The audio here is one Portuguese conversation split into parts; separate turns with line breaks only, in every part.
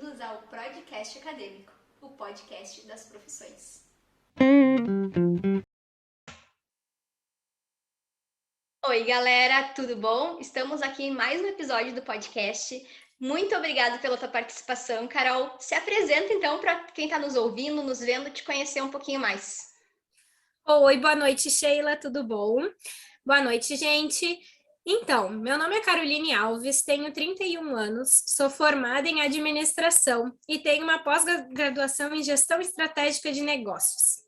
bem-vindos ao Podcast Acadêmico, o podcast das profissões. Oi, galera, tudo bom? Estamos aqui em mais um episódio do podcast. Muito obrigada pela tua participação, Carol. Se apresenta, então, para quem está nos ouvindo, nos vendo, te conhecer um pouquinho mais.
Oi, boa noite, Sheila, tudo bom? Boa noite, gente. Então, meu nome é Caroline Alves, tenho 31 anos, sou formada em administração e tenho uma pós-graduação em gestão estratégica de negócios.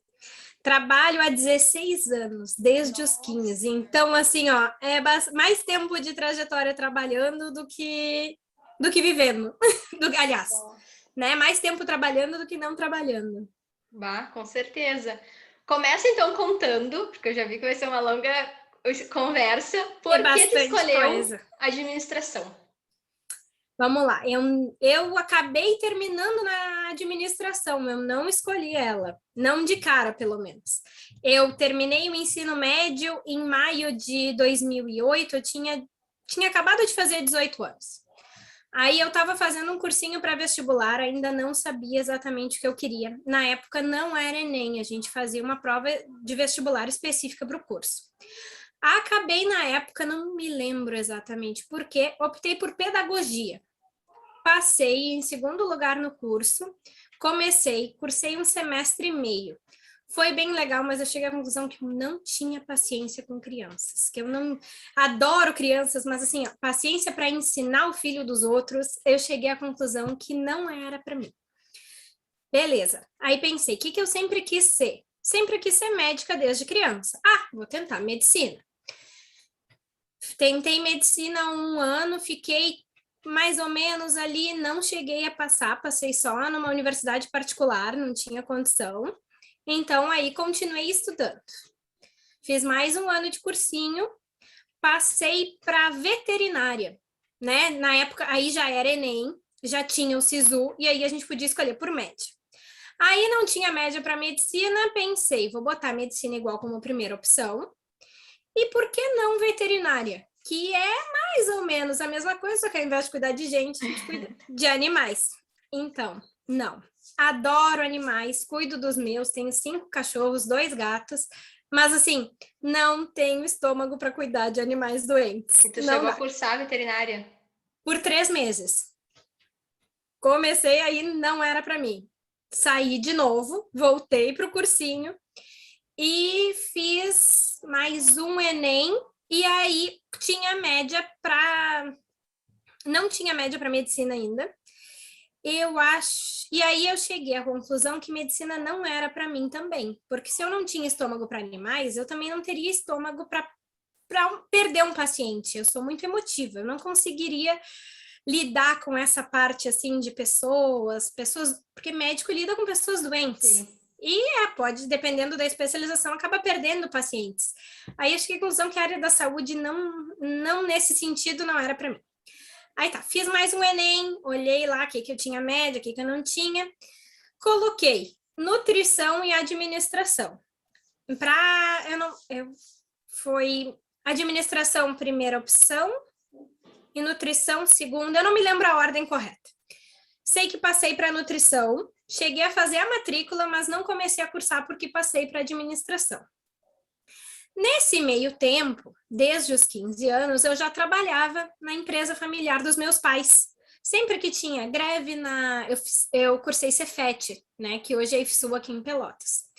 Trabalho há 16 anos, desde os 15. Então, assim, ó, é mais tempo de trajetória trabalhando do que vivendo. Aliás, né? Mais tempo trabalhando do que não trabalhando.
Bah, com certeza. Começa então contando, porque eu já vi que vai ser uma longa conversa. Por que tu escolheu administração?
Vamos lá, eu acabei terminando na administração, eu não escolhi ela, não de cara, pelo menos. Eu terminei o ensino médio em maio de 2008, eu tinha acabado de fazer 18 anos. Aí eu estava fazendo um cursinho para vestibular, ainda não sabia exatamente o que eu queria. Na época não era Enem, a gente fazia uma prova de vestibular específica para o curso. Acabei na época, não me lembro exatamente por quê, optei por pedagogia. Passei em segundo lugar no curso, cursei um semestre e meio. Foi bem legal, mas eu cheguei à conclusão que eu não tinha paciência com crianças, que eu não adoro crianças, mas assim, ó, paciência para ensinar o filho dos outros, eu cheguei à conclusão que não era para mim. Beleza. Aí pensei, o que eu sempre quis ser? Sempre quis ser médica desde criança. Ah, vou tentar medicina. Tentei medicina há 1 ano, fiquei mais ou menos ali, não cheguei a passar, passei só numa universidade particular, não tinha condição. Então, aí continuei estudando. Fiz mais 1 ano de cursinho, passei para veterinária, né? Na época, aí já era Enem, já tinha o SISU, e aí a gente podia escolher por média. Aí não tinha média para medicina, pensei, vou botar medicina igual como primeira opção. E por que não veterinária? Que é mais ou menos a mesma coisa, só que ao invés de cuidar de gente, a gente cuida de animais. Então, não. Adoro animais, cuido dos meus, tenho 5 cachorros, 2 gatos, mas assim, não tenho estômago para cuidar de animais doentes.
E tu
não
chegou
dá.
a cursar veterinária?
Por 3 meses. Comecei aí, não era para mim. Saí de novo, voltei para o cursinho e fiz mais um Enem. E aí tinha média para. Não tinha média para medicina ainda. Eu acho. E aí eu cheguei à conclusão que medicina não era para mim também. Porque se eu não tinha estômago para animais, eu também não teria estômago para perder um paciente. Eu sou muito emotiva, eu não conseguiria lidar com essa parte assim de pessoas, porque médico lida com pessoas doentes.
Sim.
E pode, dependendo da especialização, acaba perdendo pacientes. Aí eu cheguei à conclusão que a área da saúde não nesse sentido não era para mim. Aí tá, fiz mais um Enem, olhei lá o que eu tinha média, o que eu não tinha, coloquei nutrição e administração. Foi administração primeira opção e nutrição segunda, eu não me lembro a ordem correta. Sei que passei para nutrição, cheguei a fazer a matrícula, mas não comecei a cursar porque passei para administração. Nesse meio tempo, desde os 15 anos, eu já trabalhava na empresa familiar dos meus pais. Sempre que tinha greve, eu cursei Cefet, né, que hoje é IFSU aqui em Pelotas.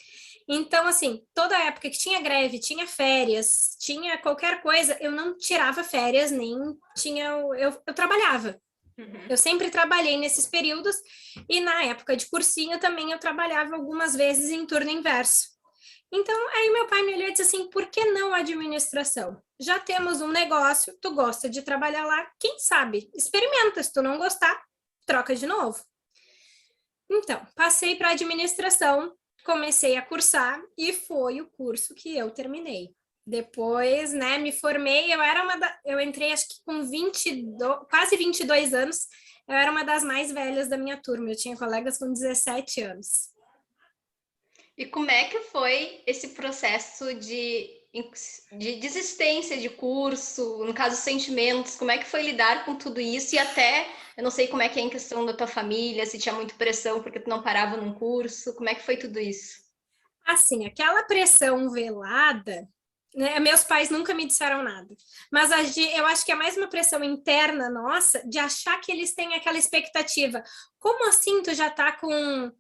Então, assim, toda época que tinha greve, tinha férias, tinha qualquer coisa, eu não tirava férias, nem tinha. Eu trabalhava.
Uhum.
Eu sempre trabalhei nesses períodos, e na época de cursinho também eu trabalhava algumas vezes em turno inverso. Então, aí meu pai me olhou e disse assim, por que não administração? Já temos um negócio, tu gosta de trabalhar lá, quem sabe? Experimenta, se tu não gostar, troca de novo. Então, passei para administração, comecei a cursar e foi o curso que eu terminei. Depois, né, me formei, eu entrei acho que com quase 22 anos, eu era uma das mais velhas da minha turma, eu tinha colegas com 17 anos.
E como é que foi esse processo de de desistência de curso, no caso, sentimentos, como é que foi lidar com tudo isso? E até, eu não sei como é que é em questão da tua família, se tinha muita pressão porque tu não parava num curso, como é que foi tudo isso?
Assim, aquela pressão velada, né? Meus pais nunca me disseram nada, mas eu acho que é mais uma pressão interna nossa de achar que eles têm aquela expectativa. Como assim tu já tá com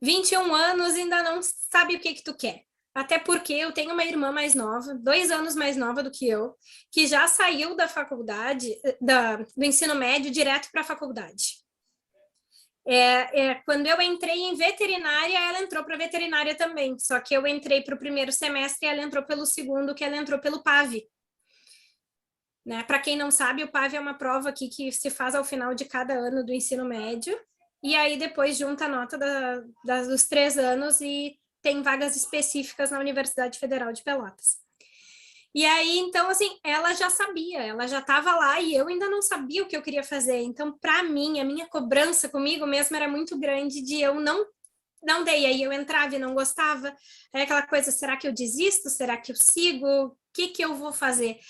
21 anos e ainda não sabe o que que tu quer? Até porque eu tenho uma irmã mais nova, 2 anos mais nova do que eu, que já saiu da faculdade, do ensino médio direto para a faculdade. Quando eu entrei em veterinária, ela entrou para veterinária também. Só que eu entrei para o primeiro semestre e ela entrou pelo segundo, que ela entrou pelo PAV. Né? Para quem não sabe, o PAV é uma prova aqui que se faz ao final de cada ano do ensino médio. E aí depois junta a nota dos 3 anos e tem vagas específicas na Universidade Federal de Pelotas. E aí, então, assim, ela já sabia, ela já estava lá e eu ainda não sabia o que eu queria fazer. Então, para mim, a minha cobrança comigo mesma era muito grande de eu não dei. Aí eu entrava e não gostava. Aí aquela coisa, será que eu desisto? Será que eu sigo? O que que eu vou fazer?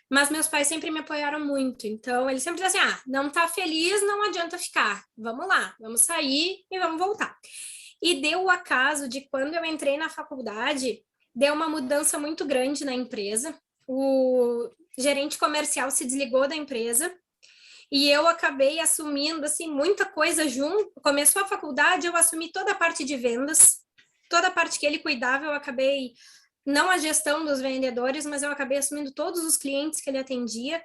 Mas meus pais sempre me apoiaram muito. Então, eles sempre diziam assim, não tá feliz, não adianta ficar. Vamos lá, vamos sair e vamos voltar. E deu o acaso de quando eu entrei na faculdade, deu uma mudança muito grande na empresa. O gerente comercial se desligou da empresa e eu acabei assumindo assim muita coisa junto. Começou a faculdade, eu assumi toda a parte de vendas, toda a parte que ele cuidava, eu acabei não a gestão dos vendedores, mas eu acabei assumindo todos os clientes que ele atendia.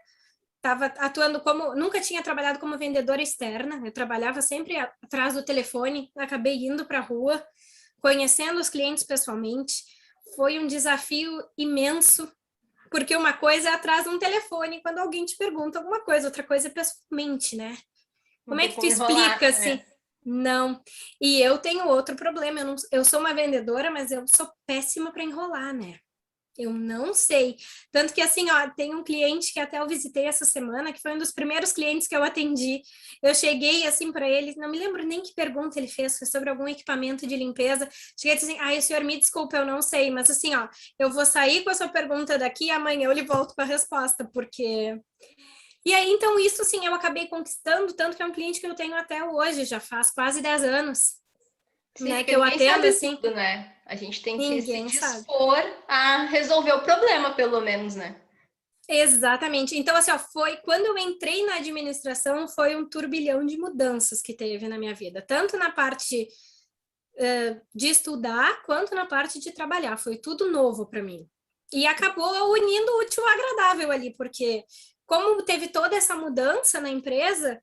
Estava atuando nunca tinha trabalhado como vendedora externa, eu trabalhava sempre atrás do telefone, acabei indo para a rua, conhecendo os clientes pessoalmente. Foi um desafio imenso, porque uma coisa é atrás de um telefone, quando alguém te pergunta alguma coisa, outra coisa é pessoalmente, né? Como é que tu explica assim? Não. E eu tenho outro problema, eu sou uma vendedora, mas eu sou péssima para enrolar, né? Eu não sei. Tanto que, assim, ó, tem um cliente que até eu visitei essa semana, que foi um dos primeiros clientes que eu atendi. Eu cheguei, assim, para ele, não me lembro nem que pergunta ele fez, foi sobre algum equipamento de limpeza. Cheguei e disse assim, ai, o senhor me desculpa, eu não sei, mas assim, ó, eu vou sair com a sua pergunta daqui e amanhã eu lhe volto com a resposta, porque... E aí, então, isso, assim, eu acabei conquistando, tanto que é um cliente que eu tenho até hoje, já faz quase 10 anos.
Sim,
Né,
porque
que eu
ninguém
atendo
sabe
assim,
tudo, né? A gente tem que se
ninguém sabe.
dispor a resolver o problema, pelo menos, né?
Exatamente. Então, assim, ó, foi quando eu entrei na administração, foi um turbilhão de mudanças que teve na minha vida, tanto na parte de estudar quanto na parte de trabalhar. Foi tudo novo para mim. E acabou unindo o útil ao agradável ali, porque como teve toda essa mudança na empresa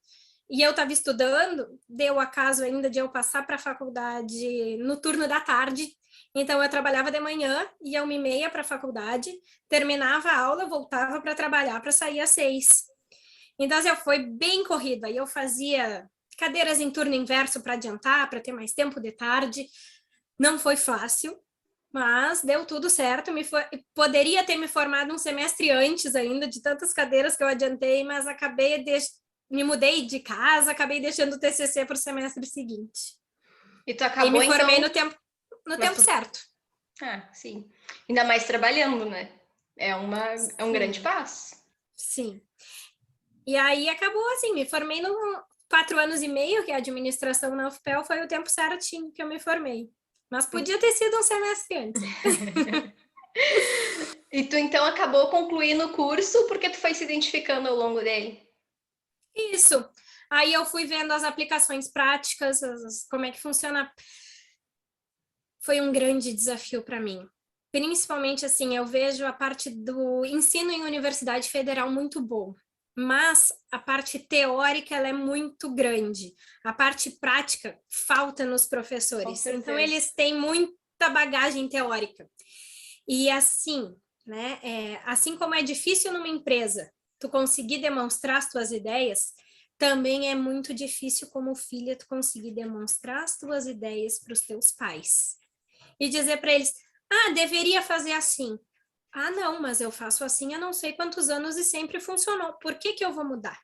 e eu estava estudando, deu acaso ainda de eu passar para a faculdade no turno da tarde. Então, eu trabalhava de manhã, ia 1h30 para a faculdade, terminava a aula, voltava para trabalhar para sair às 6. Então, assim, foi bem corrido. Aí eu fazia cadeiras em turno inverso para adiantar, para ter mais tempo de tarde. Não foi fácil, mas deu tudo certo. Poderia ter me formado um semestre antes ainda, de tantas cadeiras que eu adiantei, mas me mudei de casa, acabei deixando o TCC para o semestre seguinte.
E tu
E
acabou,
me formei
então...
no tempo certo.
Ah, sim. Ainda mais trabalhando, né? É um grande passo.
Sim. E aí acabou assim, me formei no 4 anos e meio, que é a administração na UFPEL, foi o tempo certinho que eu me formei. Mas podia ter sido um semestre antes.
E tu, então, acabou concluindo o curso porque tu foi se identificando ao longo dele?
Isso. Aí eu fui vendo as aplicações práticas, como é que funciona. Foi um grande desafio para mim. Principalmente, assim, eu vejo a parte do ensino em universidade federal muito bom, mas a parte teórica ela é muito grande. A parte prática falta nos professores. Então, eles têm muita bagagem teórica. E assim, né, assim como é difícil numa empresa tu conseguir demonstrar as tuas ideias, também é muito difícil como filha tu conseguir demonstrar as tuas ideias para os teus pais. E dizer para eles, deveria fazer assim. Não, mas eu faço assim há não sei quantos anos e sempre funcionou. Por que que eu vou mudar?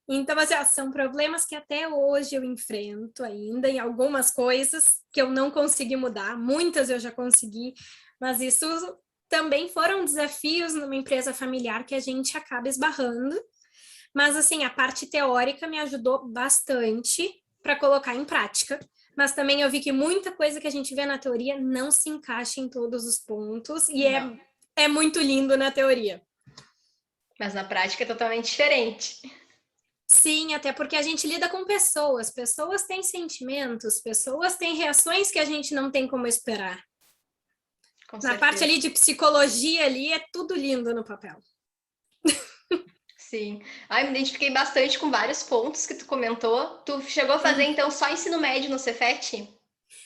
Então, assim, são problemas que até hoje eu enfrento ainda em algumas coisas que eu não consegui mudar. Muitas eu já consegui, mas isso também foram desafios numa empresa familiar que a gente acaba esbarrando, mas assim, a parte teórica me ajudou bastante para colocar em prática. Mas também eu vi que muita coisa que a gente vê na teoria não se encaixa em todos os pontos e
Não.
é muito lindo na teoria.
Mas na prática é totalmente diferente.
Sim, até porque a gente lida com pessoas, pessoas têm sentimentos, pessoas têm reações que a gente não tem como esperar.
Com
Na parte
certeza.
ali de psicologia ali é tudo lindo no papel.
Sim. Ai, me identifiquei bastante com vários pontos que tu comentou. Tu chegou a fazer, então, só ensino médio no Cefet?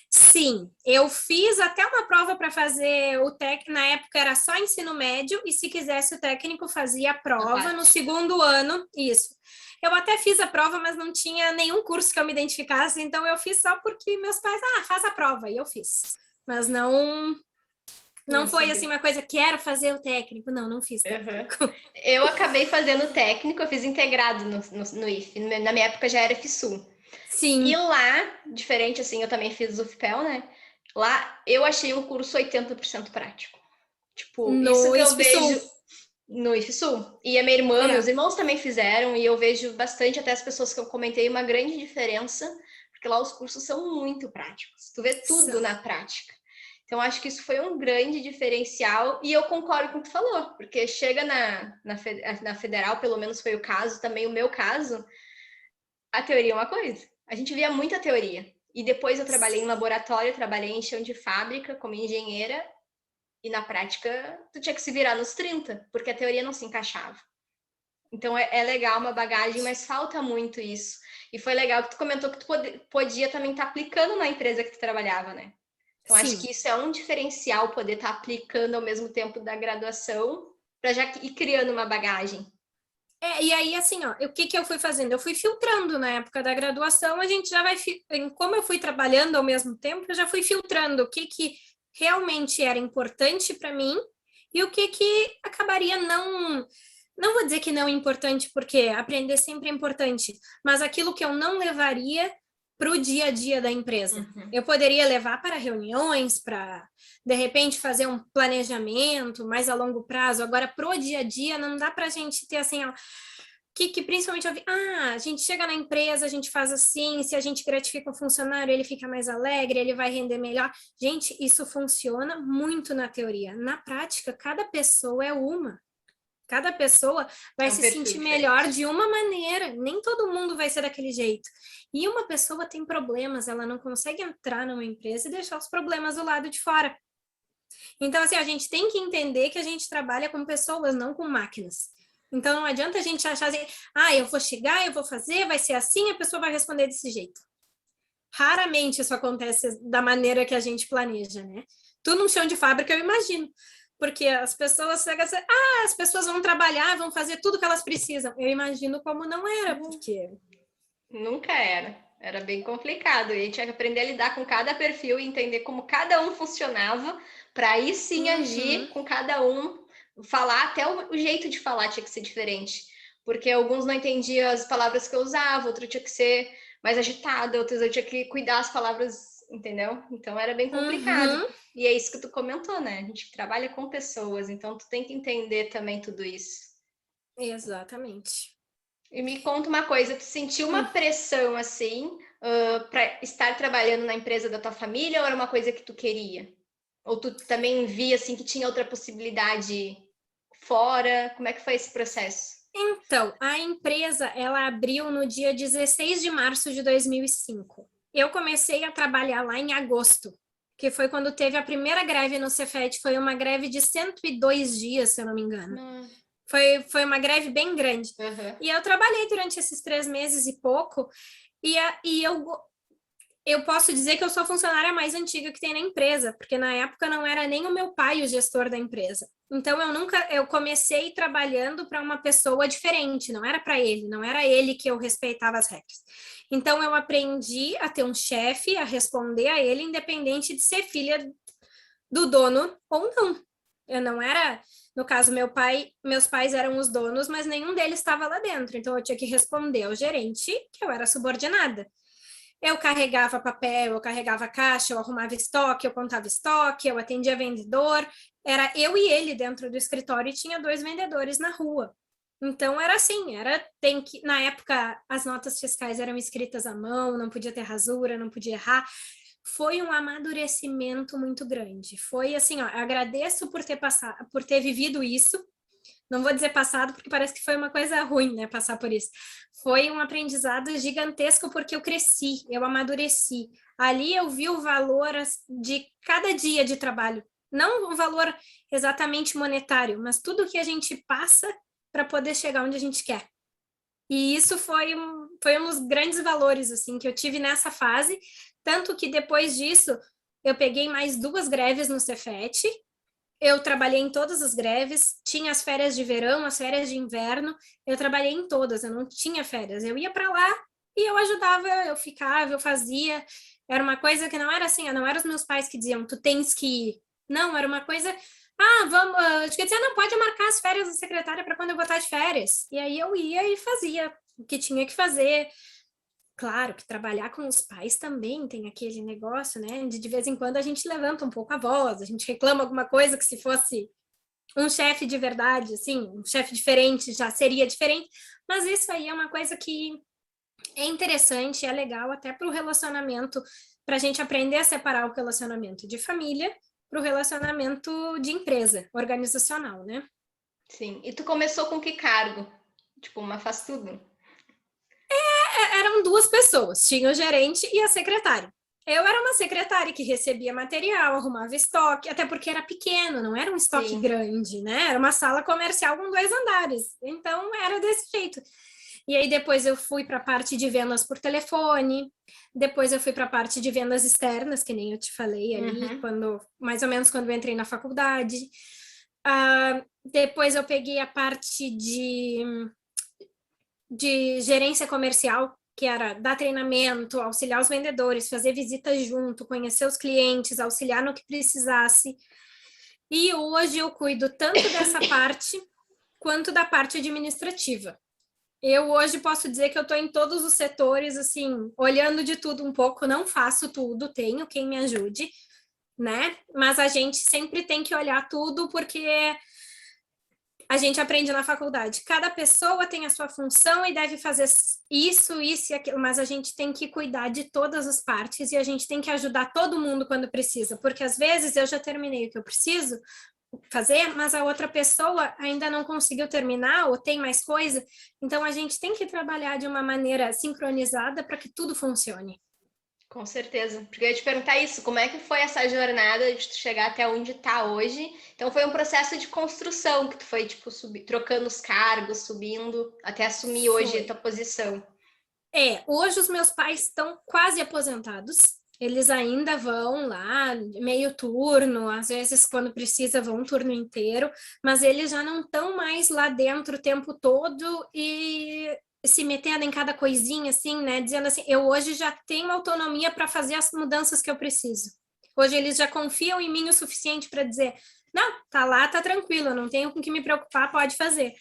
Sim, eu fiz até uma prova para fazer o técnico, na época era só ensino médio, e se quisesse o técnico fazia a
Na
prova no
parte.
segundo ano, isso. Eu até fiz a prova, mas não tinha nenhum curso que eu me identificasse, então eu fiz só porque meus pais, faz a prova, e eu fiz. Mas não
Não
foi assim
seguiu.
uma coisa, quero fazer o técnico. Não fiz
Uhum.
técnico.
Eu acabei fazendo técnico, eu fiz integrado no IF. Na minha época já era FSU. E
Sim,
lá, diferente assim, eu também fiz o FPEL, né? Lá eu achei o curso 80% prático. Tipo, isso
no
que eu vejo
IFSU.
no IFSU. E a minha irmã, meus
É,
irmãos também fizeram, e eu vejo bastante, até as pessoas que eu comentei, uma grande diferença, porque lá os cursos são muito práticos. Tu vê tudo
são.
na prática. Então, acho que isso foi um grande diferencial, e eu concordo com o que tu falou, porque chega na federal, pelo menos foi o caso, também o meu caso, a teoria é uma coisa. A gente via muita teoria. E depois eu trabalhei em laboratório, trabalhei em chão de fábrica como engenheira, e na prática tu tinha que se virar nos 30, porque a teoria não se encaixava. Então é legal uma bagagem, mas falta muito isso. E foi legal que tu comentou que tu podia também estar aplicando na empresa que tu trabalhava, né? Então acho
Sim.
que isso é um diferencial, poder estar aplicando ao mesmo tempo da graduação, para já ir criando uma bagagem.
E aí, assim, ó, o que que eu fui fazendo? Eu fui filtrando na época da graduação, a gente já vai, como eu fui trabalhando ao mesmo tempo, eu já fui filtrando o que que realmente era importante para mim e o que acabaria não vou dizer que não é importante, porque aprender sempre é importante, mas aquilo que eu não levaria para o dia a dia da empresa.
Uhum.
Eu poderia levar para reuniões, para, de repente, fazer um planejamento mais a longo prazo. Agora, para o dia a dia, não dá para a gente ter assim, ó, que principalmente eu vi, a gente chega na empresa, a gente faz assim, se a gente gratifica o funcionário, ele fica mais alegre, ele vai render melhor. Gente, isso funciona muito na teoria. Na prática, cada pessoa é uma. Cada pessoa vai
É um
se
perfil
sentir melhor
diferente.
de uma maneira, nem todo mundo vai ser daquele jeito. E uma pessoa tem problemas, ela não consegue entrar numa empresa e deixar os problemas do lado de fora. Então, assim, a gente tem que entender que a gente trabalha com pessoas, não com máquinas. Então, não adianta a gente achar assim, eu vou chegar, eu vou fazer, vai ser assim, a pessoa vai responder desse jeito. Raramente isso acontece da maneira que a gente planeja, né? Tu num chão de fábrica, eu imagino. Porque as pessoas chegam assim, as pessoas vão trabalhar, vão fazer tudo que elas precisam. Eu imagino como não era, porque...
Nunca era. Era bem complicado. E a gente tinha que aprender a lidar com cada perfil e entender como cada um funcionava, para aí sim agir
Uhum.
com cada um, falar, até o jeito de falar tinha que ser diferente. Porque alguns não entendiam as palavras que eu usava, outro tinha que ser mais agitado, outros eu tinha que cuidar as palavras, entendeu? Então era bem complicado.
Uhum.
E é isso que tu comentou, né? A gente trabalha com pessoas, então tu tem que entender também tudo isso.
Exatamente.
E me conta uma coisa, tu sentiu uma
Hum.
pressão assim para estar trabalhando na empresa da tua família ou era uma coisa que tu queria? Ou tu também via assim que tinha outra possibilidade fora? Como é que foi esse processo?
Então, a empresa, ela abriu no dia 16 de março de 2005. Eu comecei a trabalhar lá em agosto, que foi quando teve a primeira greve no Cefet, foi uma greve de 102 dias, se eu não me engano.
Não.
Foi uma greve bem grande.
Uhum.
E eu trabalhei durante esses 3 meses e pouco, e eu posso dizer que eu sou a funcionária mais antiga que tem na empresa, porque na época não era nem o meu pai o gestor da empresa. Então eu comecei trabalhando para uma pessoa diferente, não era para ele, não era ele que eu respeitava as regras. Então eu aprendi a ter um chefe, a responder a ele, independente de ser filha do dono ou não. Eu não era, no caso, meus pais eram os donos, mas nenhum deles estava lá dentro. Então eu tinha que responder ao gerente que eu era subordinada. Eu carregava papel, eu carregava caixa, eu arrumava estoque, eu contava estoque, eu atendia vendedor, era eu e ele dentro do escritório e tinha 2 vendedores na rua. Então era assim, na época as notas fiscais eram escritas à mão, não podia ter rasura, não podia errar. Foi um amadurecimento muito grande. Foi assim, ó, agradeço por ter passado, por ter vivido isso. Não vou dizer passado, porque parece que foi uma coisa ruim, né, passar por isso. Foi um aprendizado gigantesco porque eu cresci, eu amadureci. Ali eu vi o valor de cada dia de trabalho. Não o valor exatamente monetário, mas tudo que a gente passa para poder chegar onde a gente quer. E isso foi um dos grandes valores assim que eu tive nessa fase, tanto que depois disso eu peguei mais 2 greves no Cefet. Eu trabalhei em todas as greves, tinha as férias de verão, as férias de inverno, eu trabalhei em todas, eu não tinha férias. Eu ia para lá e eu ajudava, eu ficava, eu fazia. Era uma coisa que não era assim, não eram os meus pais que diziam, tu tens que ir. Não, era uma coisa, vamos, quer dizer, não pode marcar as férias da secretária para quando eu botar de férias. E aí eu ia e fazia o que tinha que fazer. Claro que trabalhar com os pais também tem aquele negócio, né? De vez em quando a gente levanta um pouco a voz, a gente reclama alguma coisa que se fosse um chefe de verdade, assim, um chefe diferente já seria diferente, mas isso aí é uma coisa que é interessante, é legal até para o relacionamento, para a gente aprender a separar o relacionamento de família para o relacionamento de empresa, organizacional, né?
Sim. E tu começou com que cargo? Tipo, uma faz tudo?
Eram 2 pessoas, tinha o gerente e a secretária. Eu era uma secretária que recebia material, arrumava estoque, até porque era pequeno, não era um estoque
Sim.
grande, né? Era uma sala comercial com 2 andares. Então era desse jeito. E aí depois eu fui para a parte de vendas por telefone, depois eu fui para a parte de vendas externas, que nem eu te falei ali, mais ou menos quando eu entrei na faculdade. Depois eu peguei a parte de gerência comercial, que era dar treinamento, auxiliar os vendedores, fazer visitas junto, conhecer os clientes, auxiliar no que precisasse. E hoje eu cuido tanto dessa parte quanto da parte administrativa. Eu hoje posso dizer que eu estou em todos os setores, assim, olhando de tudo um pouco, não faço tudo, tenho quem me ajude, né? Mas a gente sempre tem que olhar tudo, porque a gente aprende na faculdade. Cada pessoa tem a sua função e deve fazer isso e aquilo, mas a gente tem que cuidar de todas as partes e a gente tem que ajudar todo mundo quando precisa, porque às vezes eu já terminei o que eu preciso fazer, mas a outra pessoa ainda não conseguiu terminar ou tem mais coisa, então a gente tem que trabalhar de uma maneira sincronizada para que tudo funcione.
Com certeza, porque eu ia te perguntar isso, como é que foi essa jornada de tu chegar até onde tá hoje? Então foi um processo de construção que tu foi, tipo, trocando os cargos, subindo, até assumir hoje a tua posição.
Hoje os meus pais estão quase aposentados, eles ainda vão lá, meio turno, às vezes quando precisa vão um turno inteiro, mas eles já não estão mais lá dentro o tempo todo e se metendo em cada coisinha, assim, né? Dizendo assim, eu hoje já tenho autonomia para fazer as mudanças que eu preciso. Hoje eles já confiam em mim o suficiente para dizer, não, tá lá, tá tranquilo, não tenho com que me preocupar, pode fazer.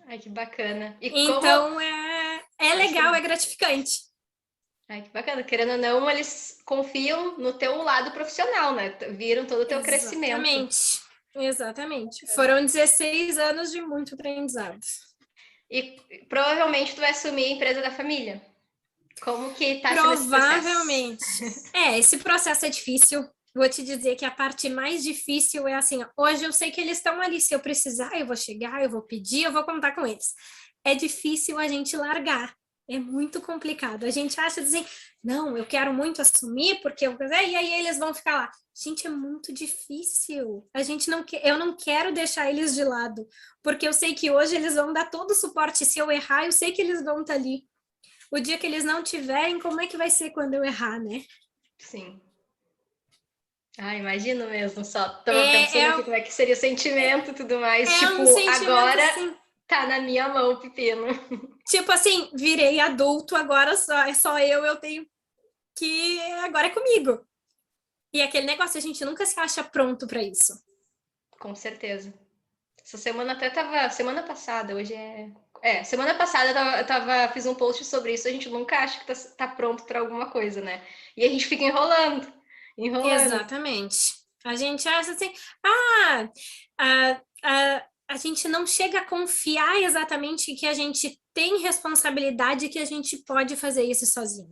Ai, que bacana. E
então é legal, é gratificante.
Ai, que bacana. Querendo ou não, eles confiam no teu lado profissional, né? Viram todo o teu crescimento.
Exatamente. Foram 16 anos de muito aprendizado.
E provavelmente tu vai assumir a empresa da família. Como que tá sendo esse processo?
Provavelmente. Esse processo é difícil. Vou te dizer que a parte mais difícil é assim, hoje eu sei que eles estão ali, se eu precisar, eu vou chegar, eu vou pedir, eu vou contar com eles. É difícil a gente largar. É muito complicado. A gente acha assim, não, eu quero muito assumir, porque eu quiser, e aí eles vão ficar lá. Gente, é muito difícil. Eu não quero deixar eles de lado, porque eu sei que hoje eles vão dar todo o suporte. Se eu errar, eu sei que eles vão estar ali. O dia que eles não tiverem, como é que vai ser quando eu errar, né?
Sim. Imagino mesmo, só tava pensando aqui como é que seria o sentimento e tudo mais. Tipo,
um sentimento,
agora
assim,
tá na minha mão o pepino.
Tipo assim, virei adulto, agora é só eu tenho que... Agora é comigo. E aquele negócio, a gente nunca se acha pronto para isso.
Com certeza. Essa semana até tava... Semana passada, hoje é... semana passada eu fiz um post sobre isso, a gente nunca acha que tá pronto para alguma coisa, né? E a gente fica enrolando.
Exatamente. A gente acha assim, a gente não chega a confiar exatamente que a gente tem responsabilidade e que a gente pode fazer isso sozinho.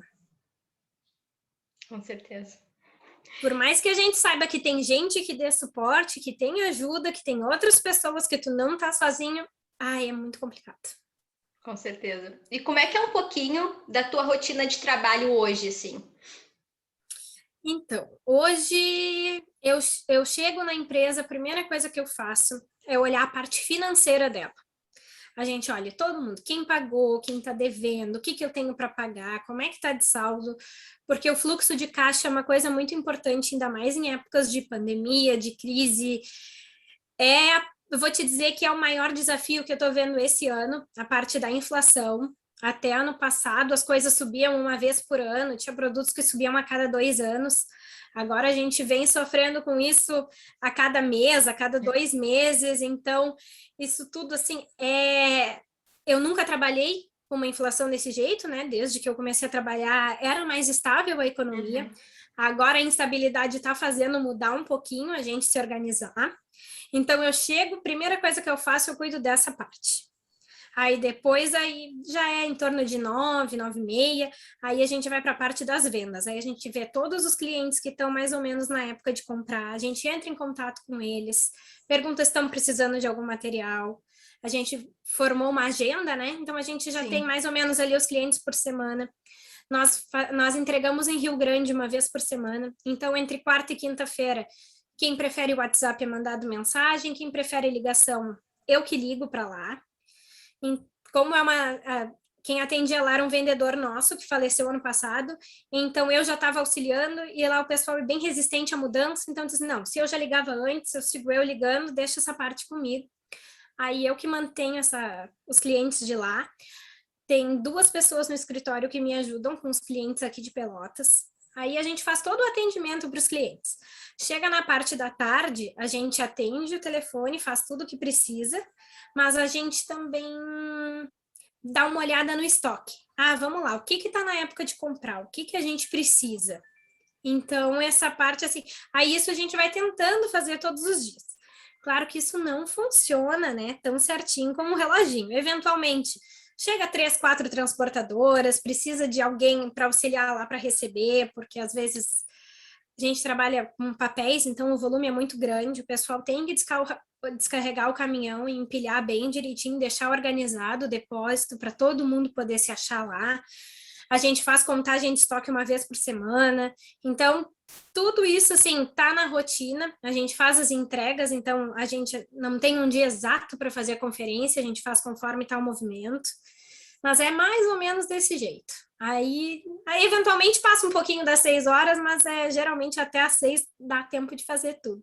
Com certeza.
Por mais que a gente saiba que tem gente que dê suporte, que tem ajuda, que tem outras pessoas que tu não tá sozinho, é muito complicado.
Com certeza. E como é que é um pouquinho da tua rotina de trabalho hoje, assim?
Então, hoje eu chego na empresa, a primeira coisa que eu faço é olhar a parte financeira dela. A gente olha todo mundo, quem pagou, quem está devendo, o que, que eu tenho para pagar, como é que está de saldo, porque o fluxo de caixa é uma coisa muito importante, ainda mais em épocas de pandemia, de crise. Eu vou te dizer que é o maior desafio que eu estou vendo esse ano, a parte da inflação. Até ano passado, as coisas subiam uma vez por ano, tinha produtos que subiam a cada 2 anos. Agora a gente vem sofrendo com isso a cada mês, a cada 2 meses. Então, isso tudo, assim, eu nunca trabalhei com uma inflação desse jeito, né? Desde que eu comecei a trabalhar, era mais estável a economia.
Uhum.
Agora a instabilidade está fazendo mudar um pouquinho a gente se organizar. Então, eu chego, primeira coisa que eu faço, eu cuido dessa parte. Aí depois aí já é em torno de 9, 9h30, aí a gente vai para a parte das vendas. Aí a gente vê todos os clientes que estão mais ou menos na época de comprar, a gente entra em contato com eles, pergunta se estão precisando de algum material. A gente formou uma agenda, né? Então a gente já tem mais ou menos ali os clientes por semana. Nós entregamos em Rio Grande uma vez por semana. Então, entre quarta e quinta-feira, quem prefere o WhatsApp é mandado mensagem, quem prefere ligação, eu que ligo para lá. Como quem atendia lá era um vendedor nosso que faleceu ano passado, então eu já estava auxiliando e lá o pessoal é bem resistente à mudança, então diz, não, se eu já ligava antes, eu sigo eu ligando, deixa essa parte comigo. Aí eu que mantenho os clientes de lá. Tem 2 pessoas no escritório que me ajudam com os clientes aqui de Pelotas. Aí a gente faz todo o atendimento para os clientes. Chega na parte da tarde, a gente atende o telefone, faz tudo o que precisa, mas a gente também dá uma olhada no estoque. Vamos lá, o que está na época de comprar? O que a gente precisa? Então, essa parte, assim, aí isso a gente vai tentando fazer todos os dias. Claro que isso não funciona, né, tão certinho como um reloginho. Eventualmente, chega 3, 4 transportadoras, precisa de alguém para auxiliar lá para receber, porque às vezes a gente trabalha com papéis, então o volume é muito grande, o pessoal tem que descarregar o caminhão e empilhar bem direitinho, deixar organizado o depósito para todo mundo poder se achar lá. A gente faz contagem de estoque uma vez por semana. Então, tudo isso, assim, tá na rotina. A gente faz as entregas, então a gente não tem um dia exato para fazer a conferência, a gente faz conforme está o movimento. Mas é mais ou menos desse jeito. Aí eventualmente passa um pouquinho das 6 horas, mas geralmente até às 6 dá tempo de fazer tudo.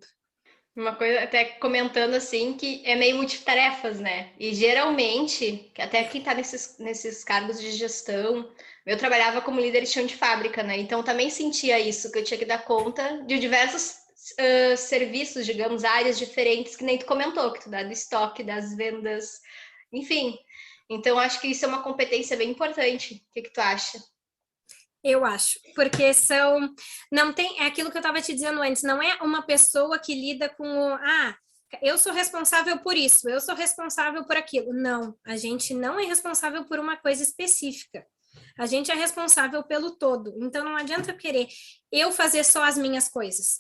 Uma coisa, até comentando assim, que é meio multitarefas, né? E geralmente, até quem tá nesses cargos de gestão, eu trabalhava como líder de chão de fábrica, né? Então também sentia isso, que eu tinha que dar conta de diversos serviços, digamos, áreas diferentes, que nem tu comentou, que tu dá do estoque, das vendas, enfim. Então acho que isso é uma competência bem importante. O que tu acha?
Eu acho, porque não tem, é aquilo que eu estava te dizendo antes, não é uma pessoa que lida com eu sou responsável por isso, eu sou responsável por aquilo. Não, a gente não é responsável por uma coisa específica. A gente é responsável pelo todo. Então não adianta querer eu fazer só as minhas coisas.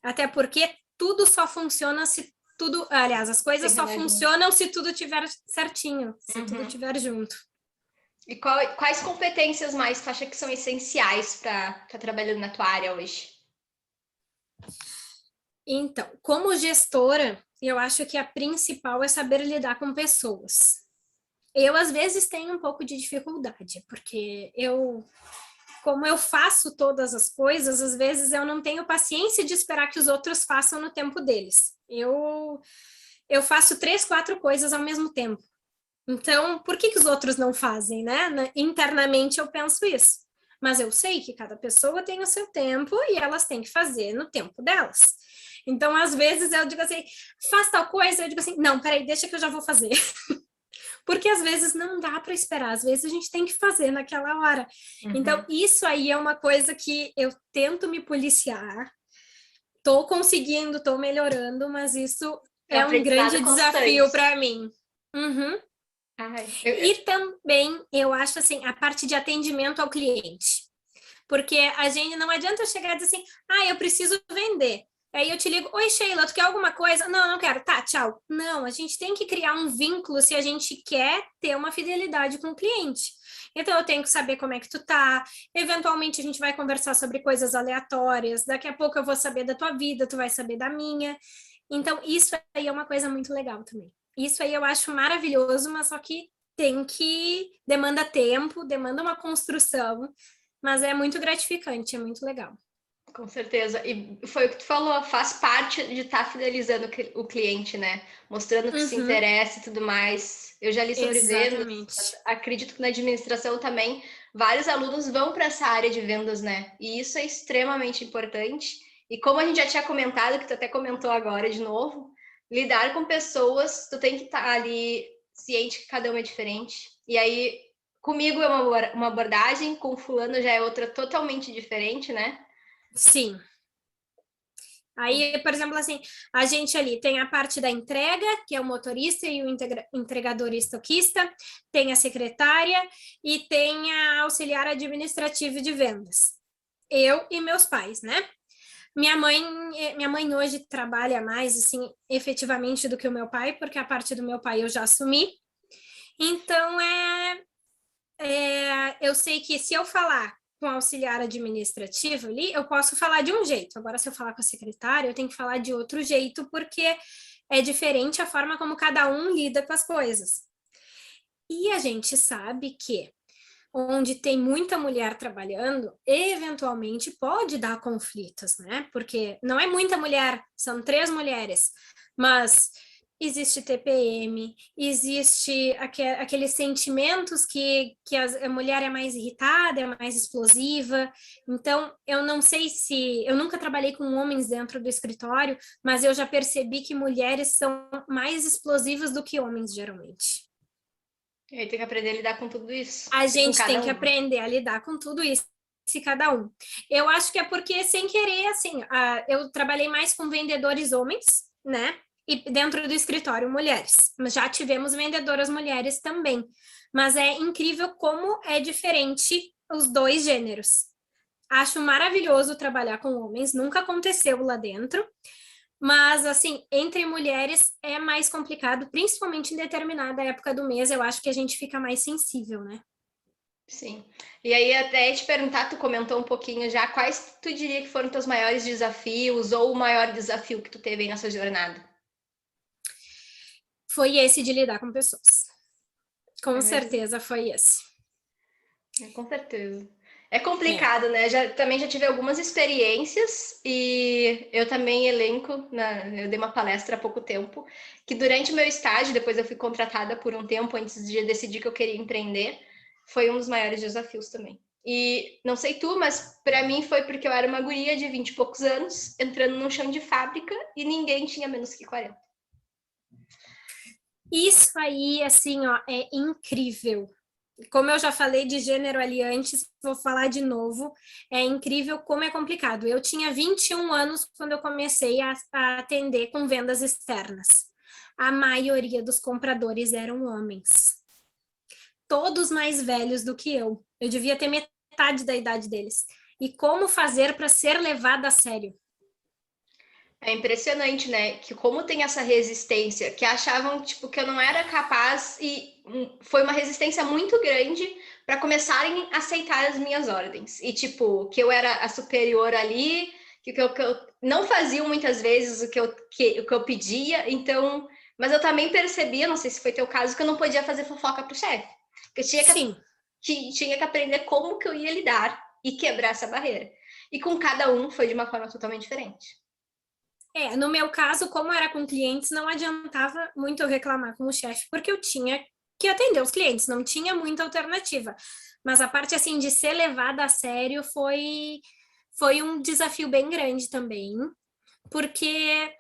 Até porque tudo só funciona se tudo, aliás, as coisas só funcionam se tudo tiver certinho, se tudo tiver junto.
E quais competências mais tu acha que são essenciais para estar trabalhando na tua área hoje?
Então, como gestora, eu acho que a principal é saber lidar com pessoas. Eu, às vezes, tenho um pouco de dificuldade, porque como eu faço todas as coisas, às vezes eu não tenho paciência de esperar que os outros façam no tempo deles. Eu faço 3, 4 coisas ao mesmo tempo. Então, por que os outros não fazem, né? Internamente eu penso isso. Mas eu sei que cada pessoa tem o seu tempo e elas têm que fazer no tempo delas. Então, às vezes eu digo assim, faz tal coisa, eu digo assim, não, peraí, deixa que eu já vou fazer. Porque às vezes não dá para esperar, às vezes a gente tem que fazer naquela hora. Então, isso aí é uma coisa que eu tento me policiar. tô conseguindo, tô melhorando, mas isso
É um
é um grande
aprendizado
desafio
constante.
para mim. Uhum.
Ai,
E também, eu acho assim, a parte de atendimento ao cliente. Porque a gente não adianta eu chegar e dizer assim, eu preciso vender. Aí eu te ligo, oi Sheila, tu quer alguma coisa? Não, não quero. Tá, tchau. Não, a gente tem que criar um vínculo se a gente quer ter uma fidelidade com o cliente. Então eu tenho que saber como é que tu tá. Eventualmente a gente vai conversar sobre coisas aleatórias. Daqui a pouco eu vou saber da tua vida, tu vai saber da minha. Então isso aí é uma coisa muito legal também. Isso aí eu acho maravilhoso, mas só que demanda tempo, demanda uma construção, mas é muito gratificante, é muito legal.
com certeza. E foi o que tu falou, faz parte de estar fidelizando o cliente, né? Mostrando que se
Uhum,
interessa e tudo mais. Eu já li sobre vendas,
exatamente.
acredito que na administração também vários alunos vão para essa área de vendas, né? E isso é extremamente importante. E como a gente já tinha comentado, que tu até comentou agora de novo, lidar com pessoas, tu tem que estar ali ciente que cada uma é diferente. E aí, comigo é uma abordagem, com fulano já é outra totalmente diferente, né?
Sim. Aí, por exemplo, assim, a gente ali tem a parte da entrega, que é o motorista e o entregador e estoquista, tem a secretária e tem a auxiliar administrativo de vendas. Eu e meus pais, né? Minha mãe hoje trabalha mais, assim, efetivamente do que o meu pai, porque a parte do meu pai eu já assumi. Então, eu sei que se eu falar com o auxiliar administrativo ali, eu posso falar de um jeito. Agora, se eu falar com a secretária, eu tenho que falar de outro jeito, porque é diferente a forma como cada um lida com as coisas. E a gente sabe que onde tem muita mulher trabalhando, eventualmente pode dar conflitos, né? Porque não é muita mulher, são 3 mulheres, mas existe TPM, existe aqueles sentimentos que a mulher é mais irritada, é mais explosiva. Então, eu não sei se. Eu nunca trabalhei com homens dentro do escritório, mas eu já percebi que mulheres são mais explosivas do que homens, geralmente.
E aí tem que aprender a lidar com tudo isso.
A
E com
gente tem
cada
que
um.
aprender a lidar com tudo isso, e cada um. Eu acho que é porque, sem querer, assim, eu trabalhei mais com vendedores homens, né? E dentro do escritório, mulheres. Mas já tivemos vendedoras mulheres também. Mas é incrível como é diferente os dois gêneros. Acho maravilhoso trabalhar com homens, nunca aconteceu lá dentro. Mas, assim, entre mulheres é mais complicado, principalmente em determinada época do mês, eu acho que a gente fica mais sensível, né?
Sim. E aí, até te perguntar, tu comentou um pouquinho já, quais tu diria que foram teus maiores desafios ou o maior desafio que tu teve aí nessa jornada?
Foi esse de lidar com pessoas. Com
É mesmo?
certeza foi esse.
Com certeza. É
É.
complicado, né? Também já tive algumas experiências e eu também elenco, eu dei uma palestra há pouco tempo, que durante o meu estágio, depois eu fui contratada por um tempo antes de decidir que eu queria empreender, foi um dos maiores desafios também. E não sei tu, mas para mim foi porque eu era uma guria de 20 e poucos anos, entrando num chão de fábrica e ninguém tinha menos que 40.
Isso aí, assim, ó, é incrível. Como eu já falei de gênero ali antes, vou falar de novo. É incrível como é complicado. Eu tinha 21 anos quando eu comecei a atender com vendas externas. A maioria dos compradores eram homens. Todos mais velhos do que eu. Eu devia ter metade da idade deles. E como fazer para ser levada a sério?
É impressionante, né? Que como tem essa resistência, que achavam tipo que eu não era capaz e foi uma resistência muito grande para começarem a aceitar as minhas ordens. E tipo, que eu era a superior ali, que eu não fazia muitas vezes o que eu pedia, então, mas eu também percebia, não sei se foi teu caso, que eu não podia fazer fofoca pro chefe. Que eu
Sim.
tinha que aprender como que eu ia lidar e quebrar essa barreira. E com cada um foi de uma forma totalmente diferente.
No meu caso, como era com clientes, não adiantava muito eu reclamar com o chefe, porque eu tinha que atender os clientes, não tinha muita alternativa. Mas a parte assim de ser levada a sério foi um desafio bem grande também, porque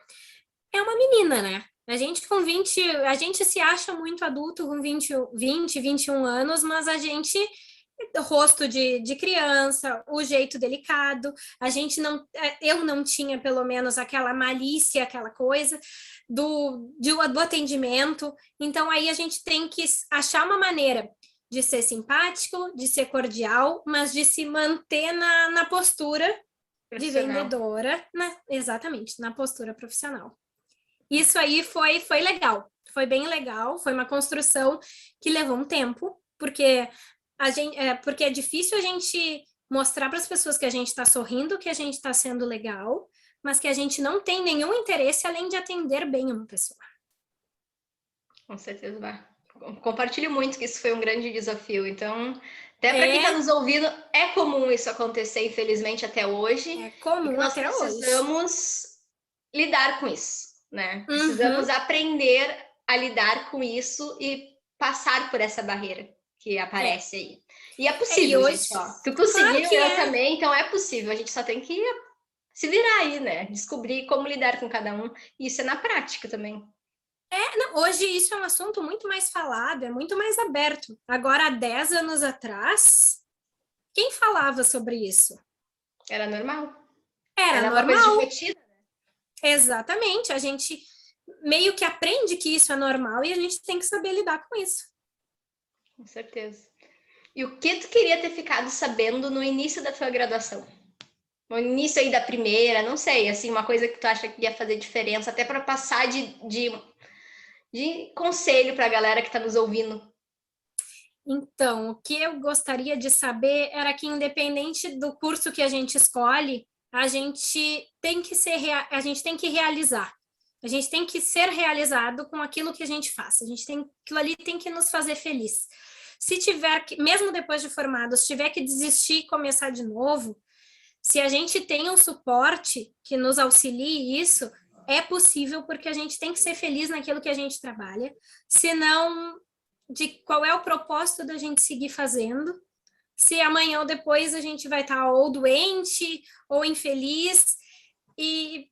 é uma menina, né? A gente com 20, a gente se acha muito adulto com 20, 21 anos, mas a gente rosto de criança, o jeito delicado, eu não tinha pelo menos aquela malícia, aquela coisa do atendimento, então aí a gente tem que achar uma maneira de ser simpático, de ser cordial, mas de se manter na postura de vendedora, exatamente, na postura profissional. Isso aí foi legal, foi bem legal, foi uma construção que levou um tempo, porque porque é difícil a gente mostrar para as pessoas que a gente está sorrindo, que a gente está sendo legal, mas que a gente não tem nenhum interesse além de atender bem uma pessoa.
Com certeza, vai. Compartilho muito que isso foi um grande desafio. Então, até para quem está nos ouvindo, é comum isso acontecer, infelizmente, até hoje.
É comum
nós
até
precisamos lidar com isso, né? Precisamos aprender a lidar com isso e passar por essa barreira que aparece aí. E é possível,
hoje,
gente, ó. Tu conseguiu,
claro
eu também, então é possível. A gente só tem que se virar aí, né? Descobrir como lidar com cada um. E isso é na prática também.
Não, hoje isso é um assunto muito mais falado, é muito mais aberto. Agora, há 10 anos atrás, quem falava sobre isso?
Era normal.
Era
uma coisa de rotina.
Exatamente. A gente meio que aprende que isso é normal e a gente tem que saber lidar com isso.
Com certeza. E o que tu queria ter ficado sabendo no início da tua graduação? No início aí da primeira, não sei, assim, uma coisa que tu acha que ia fazer diferença, até para passar de conselho para a galera que está nos ouvindo.
Então, o que eu gostaria de saber era que, independente do curso que a gente escolhe, a gente tem que realizar. A gente tem que ser realizado com aquilo que a gente faz. Aquilo ali tem que nos fazer feliz. Se tiver que, mesmo depois de formado, se tiver que desistir e começar de novo, se a gente tem um suporte que nos auxilie isso, é possível, porque a gente tem que ser feliz naquilo que a gente trabalha. Senão, de qual é o propósito da gente seguir fazendo, se amanhã ou depois a gente vai estar ou doente ou infeliz e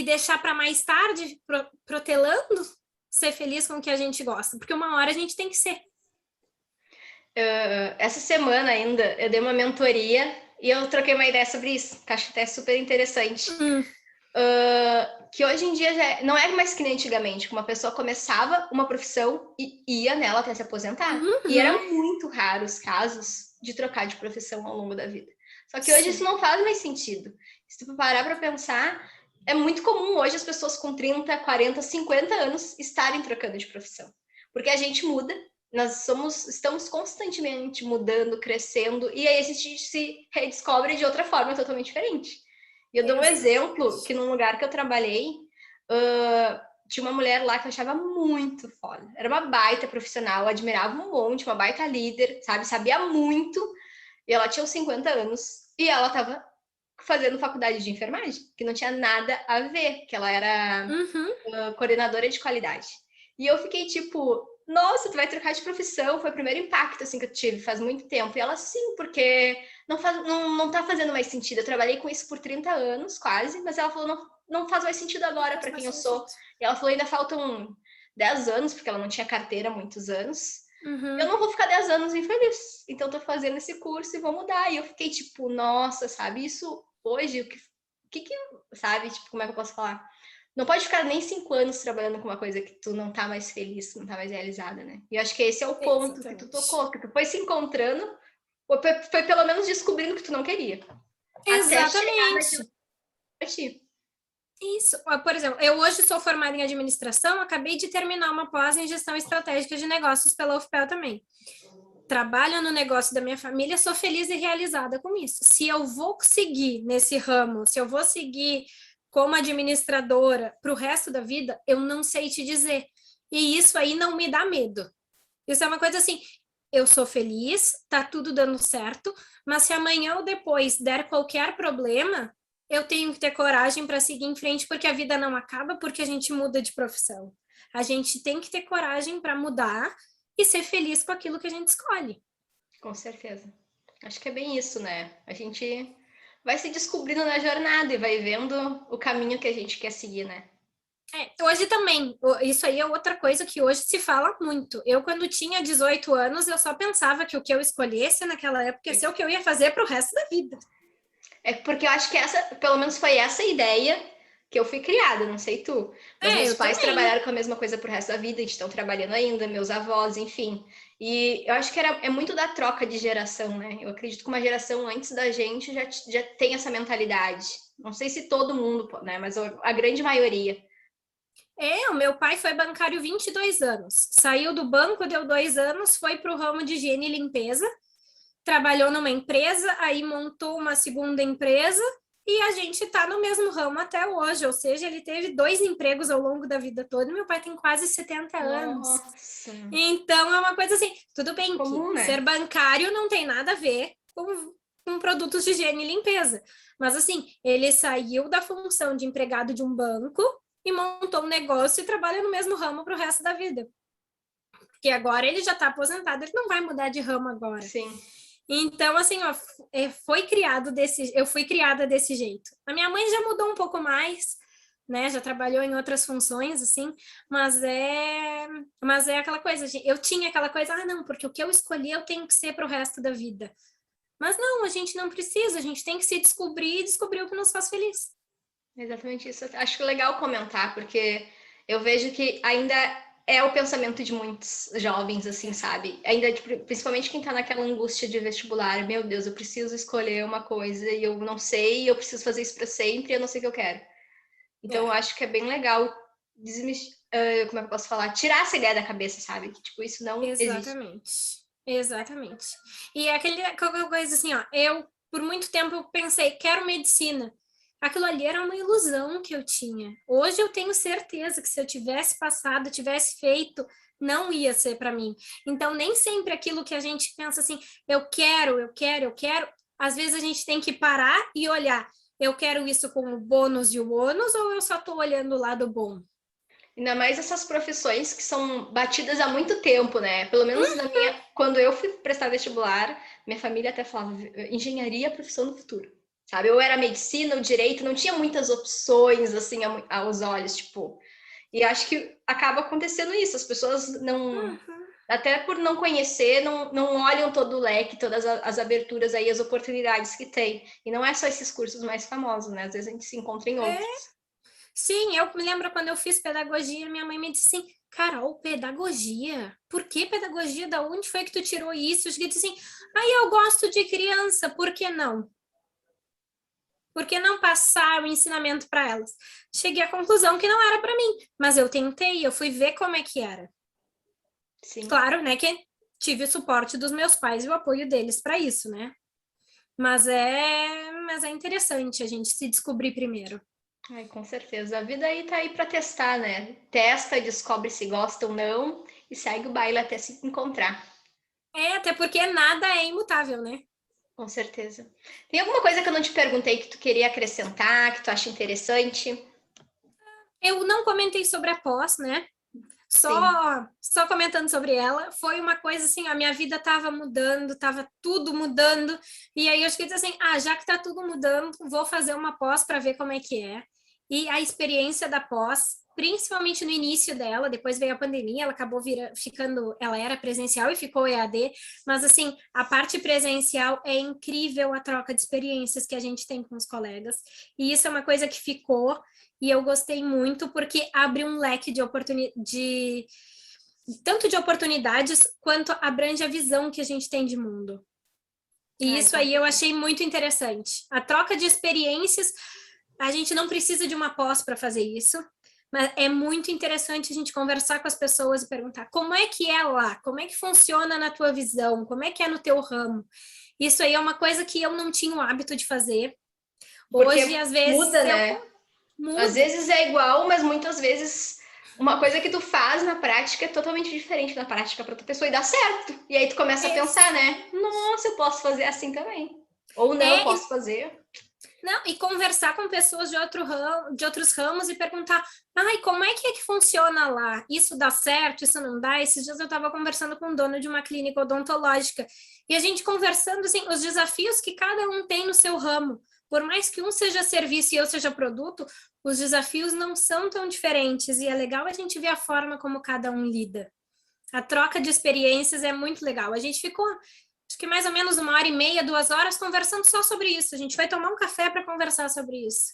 deixar para mais tarde, protelando, ser feliz com o que a gente gosta, porque uma hora a gente tem que ser.
Essa semana ainda eu dei uma mentoria e eu troquei uma ideia sobre isso, que acho até super interessante. Que hoje em dia não é mais que nem antigamente, que uma pessoa começava uma profissão e ia nela até se aposentar. E era muito raro os casos de trocar de profissão ao longo da vida. Só que hoje isso não faz mais sentido. Se tu parar para pensar, é muito comum hoje as pessoas com 30, 40, 50 anos estarem trocando de profissão. Porque a gente muda, estamos constantemente mudando, crescendo, e aí a gente se redescobre de outra forma totalmente diferente. E eu dou um exemplo que num lugar que eu trabalhei, tinha uma mulher lá que eu achava muito foda. Era uma baita profissional, admirava um monte, uma baita líder, sabe? Sabia muito. E ela tinha uns 50 anos. E ela tava fazendo faculdade de enfermagem, que não tinha nada a ver, que ela era coordenadora de qualidade. E eu fiquei tipo, nossa, tu vai trocar de profissão, foi o primeiro impacto assim que eu tive faz muito tempo. E ela, sim, porque não tá fazendo mais sentido. Eu trabalhei com isso por 30 anos, quase, mas ela falou, não faz mais sentido agora para quem eu sou. E ela falou, ainda faltam 10 anos, porque ela não tinha carteira há muitos anos. Eu não vou ficar 10 anos infeliz. Então, tô fazendo esse curso e vou mudar. E eu fiquei tipo, nossa, sabe? Isso hoje, o que sabe? Tipo, como é que eu posso falar? Não pode ficar nem 5 anos trabalhando com uma coisa que tu não tá mais feliz, não tá mais realizada, né? E eu acho que esse é o ponto que tu tocou, que tu foi se encontrando, ou foi pelo menos descobrindo o que tu não queria.
Exatamente.
Até chegar
Isso. Por exemplo, eu hoje sou formada em administração, acabei de terminar uma pós em gestão estratégica de negócios pela UFPEL também. Trabalho no negócio da minha família, sou feliz e realizada com isso. Se eu vou seguir nesse ramo, se eu vou seguir como administradora para o resto da vida, eu não sei te dizer. E isso aí não me dá medo. Isso é uma coisa assim, eu sou feliz, tá tudo dando certo, mas se amanhã ou depois der qualquer problema, eu tenho que ter coragem para seguir em frente, porque a vida não acaba porque a gente muda de profissão. A gente tem que ter coragem para mudar e ser feliz com aquilo que a gente escolhe.
Com certeza. Acho que é bem isso, né? A gente vai se descobrindo na jornada e vai vendo o caminho que a gente quer seguir, né?
Hoje também, isso aí é outra coisa que hoje se fala muito. Eu, quando tinha 18 anos, eu só pensava que o que eu escolhesse naquela época ia ser o que eu ia fazer para o resto da vida.
É porque eu acho que essa, pelo menos foi essa ideia que eu fui criada, não sei tu. Mas meus
Eu
pais
também.
trabalharam com a mesma coisa pro resto da vida, e estão trabalhando ainda, meus avós, enfim. E eu acho que é muito da troca de geração, né? Eu acredito que uma geração antes da gente já tem essa mentalidade. Não sei se todo mundo, né? Mas a grande maioria.
O meu pai foi bancário 22 anos. Saiu do banco, deu 2 anos, foi para o ramo de higiene e limpeza, trabalhou numa empresa, aí montou uma segunda empresa e a gente está no mesmo ramo até hoje. Ou seja, ele teve 2 empregos ao longo da vida toda. Meu pai tem quase 70 anos.
Nossa.
Então é uma coisa assim, tudo bem
Comum,
que
né?
ser bancário não tem nada a ver com produtos de higiene e limpeza. Mas assim, ele saiu da função de empregado de um banco e montou um negócio e trabalha no mesmo ramo para o resto da vida. Porque agora ele já está aposentado, ele não vai mudar de ramo agora.
Sim.
Então, assim, ó, eu fui criada desse jeito. A minha mãe já mudou um pouco mais, né? Já trabalhou em outras funções, assim, mas é aquela coisa, eu tinha aquela coisa, não, porque o que eu escolhi eu tenho que ser para o resto da vida. Mas não, a gente não precisa, a gente tem que se descobrir e descobrir o que nos faz feliz.
Exatamente isso. Acho legal comentar, porque eu vejo que ainda é o pensamento de muitos jovens, assim, sabe? Ainda, principalmente quem tá naquela angústia de vestibular, meu Deus, eu preciso escolher uma coisa e eu não sei, eu preciso fazer isso para sempre, eu não sei o que eu quero. Então, eu acho que é bem legal como é que eu posso falar? Tirar essa ideia da cabeça, sabe? Que, tipo, isso não existe.
Exatamente. E aquela coisa assim, ó, eu por muito tempo pensei, quero medicina. Aquilo ali era uma ilusão que eu tinha. Hoje eu tenho certeza que se eu tivesse passado, tivesse feito, não ia ser para mim. Então, nem sempre aquilo que a gente pensa assim, eu quero, às vezes a gente tem que parar e olhar, eu quero isso com o bônus e o ônus, ou eu só estou olhando o lado bom?
Ainda mais essas profissões que são batidas há muito tempo, né? Pelo menos quando eu fui prestar vestibular, minha família até falava, engenharia é a profissão do futuro, sabe? Eu era medicina, o direito, não tinha muitas opções, assim, aos olhos, tipo... E acho que acaba acontecendo isso, as pessoas não... Até por não conhecer, não olham todo o leque, todas as aberturas aí, as oportunidades que tem. E não é só esses cursos mais famosos, né? Às vezes a gente se encontra em outros.
Sim, eu me lembro quando eu fiz pedagogia, minha mãe me disse assim, Carol, pedagogia? Por que pedagogia? Da onde foi que tu tirou isso? Eu disse assim, eu gosto de criança, por que não? Por que não passar o ensinamento para elas? Cheguei à conclusão que não era para mim, mas eu tentei, eu fui ver como é que era.
Sim.
Claro, né, que tive o suporte dos meus pais e o apoio deles para isso, né? Mas é interessante a gente se descobrir primeiro.
Ai, com certeza. A vida aí tá aí para testar, né? Testa, descobre se gosta ou não e segue o baile até se encontrar.
Até porque nada é imutável, né?
Com certeza. Tem alguma coisa que eu não te perguntei que tu queria acrescentar, que tu acha interessante?
Eu não comentei sobre a pós, né?
Sim.
Só comentando sobre ela, foi uma coisa assim, a minha vida estava mudando, estava tudo mudando, e aí eu escrevi assim, já que está tudo mudando, vou fazer uma pós para ver como é que é. E a experiência da pós, principalmente no início dela, depois veio a pandemia, ela acabou ficando, ela era presencial e ficou EAD, mas assim, a parte presencial é incrível a troca de experiências que a gente tem com os colegas, e isso é uma coisa que ficou, e eu gostei muito porque abre um leque de oportunidade, tanto de oportunidades quanto abrange a visão que a gente tem de mundo. E isso aí eu achei muito interessante. A troca de experiências, a gente não precisa de uma pós para fazer isso, mas é muito interessante a gente conversar com as pessoas e perguntar como é que é lá, como é que funciona na tua visão, como é que é no teu ramo. Isso aí é uma coisa que eu não tinha o hábito de fazer.
Porque
Hoje, às vezes,
muda, né?
muda.
Às vezes é igual, mas muitas vezes uma coisa que tu faz na prática é totalmente diferente na prática para outra pessoa e dá certo. E aí tu começa a pensar, né? Nossa, eu posso fazer assim também. Ou não, posso fazer.
Não, e conversar com pessoas de outros ramos e perguntar, como é que funciona lá? Isso dá certo? Isso não dá? Esses dias eu estava conversando com o dono de uma clínica odontológica e a gente conversando, assim, os desafios que cada um tem no seu ramo. por mais que um seja serviço e eu seja produto, os desafios não são tão diferentes e é legal a gente ver a forma como cada um lida. A troca de experiências é muito legal. A gente ficou, acho que mais ou menos 1h30, 2 horas conversando só sobre isso. A gente vai tomar um café para conversar sobre isso.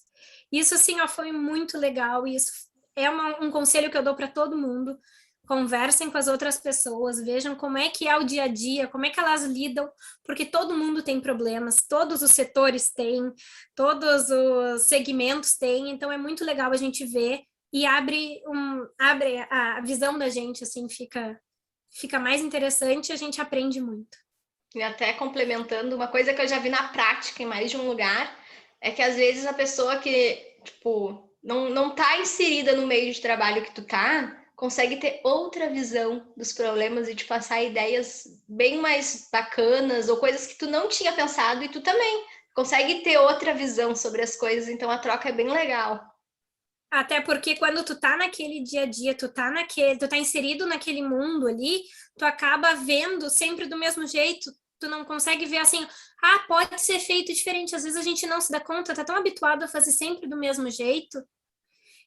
Isso, assim, ó, foi muito legal e isso é um conselho que eu dou para todo mundo. Conversem com as outras pessoas, vejam como é que é o dia a dia, como é que elas lidam, porque todo mundo tem problemas, todos os setores têm, todos os segmentos têm, então é muito legal a gente ver e abre a visão da gente, assim, fica mais interessante e a gente aprende muito.
E até complementando, uma coisa que eu já vi na prática em mais de um lugar, é que às vezes a pessoa que, tipo, não tá inserida no meio de trabalho que tu tá, consegue ter outra visão dos problemas e te passar ideias bem mais bacanas ou coisas que tu não tinha pensado e tu também consegue ter outra visão sobre as coisas, então a troca é bem legal.
Até porque quando tu tá naquele dia a dia, tu tá inserido naquele mundo ali, tu acaba vendo sempre do mesmo jeito, tu não consegue ver assim, pode ser feito diferente. Às vezes a gente não se dá conta, tá tão habituado a fazer sempre do mesmo jeito,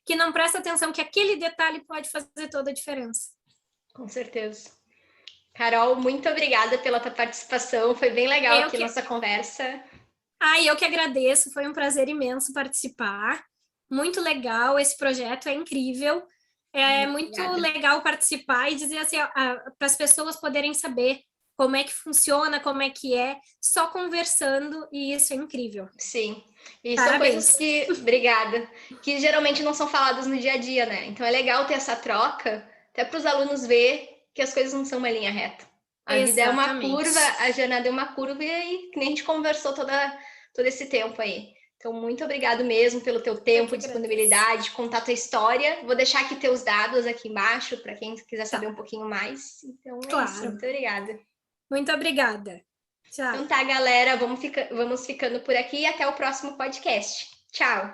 que não presta atenção que aquele detalhe pode fazer toda a diferença.
Com certeza. Carol, muito obrigada pela tua participação, foi bem legal aqui nossa conversa.
Eu que agradeço, foi um prazer imenso participar. Muito legal, esse projeto é incrível. É muito legal participar e dizer assim, para as pessoas poderem saber como é que funciona, como é que é, só conversando, e isso é incrível.
Sim, e
Parabéns.
são coisas que, obrigada, que geralmente não são faladas no dia a dia, né? Então é legal ter essa troca, até para os alunos ver que as coisas não são uma linha reta. A vida é uma curva, a jornada é uma curva, e aí, que nem a gente conversou todo esse tempo aí. Então, muito obrigado mesmo pelo teu tempo, disponibilidade, contar tua história. Vou deixar aqui teus dados aqui embaixo, para quem quiser saber um pouquinho mais. Então, é isso. Muito obrigada.
Muito obrigada. Tchau.
Então tá, galera, vamos ficando por aqui e até o próximo podcast. Tchau!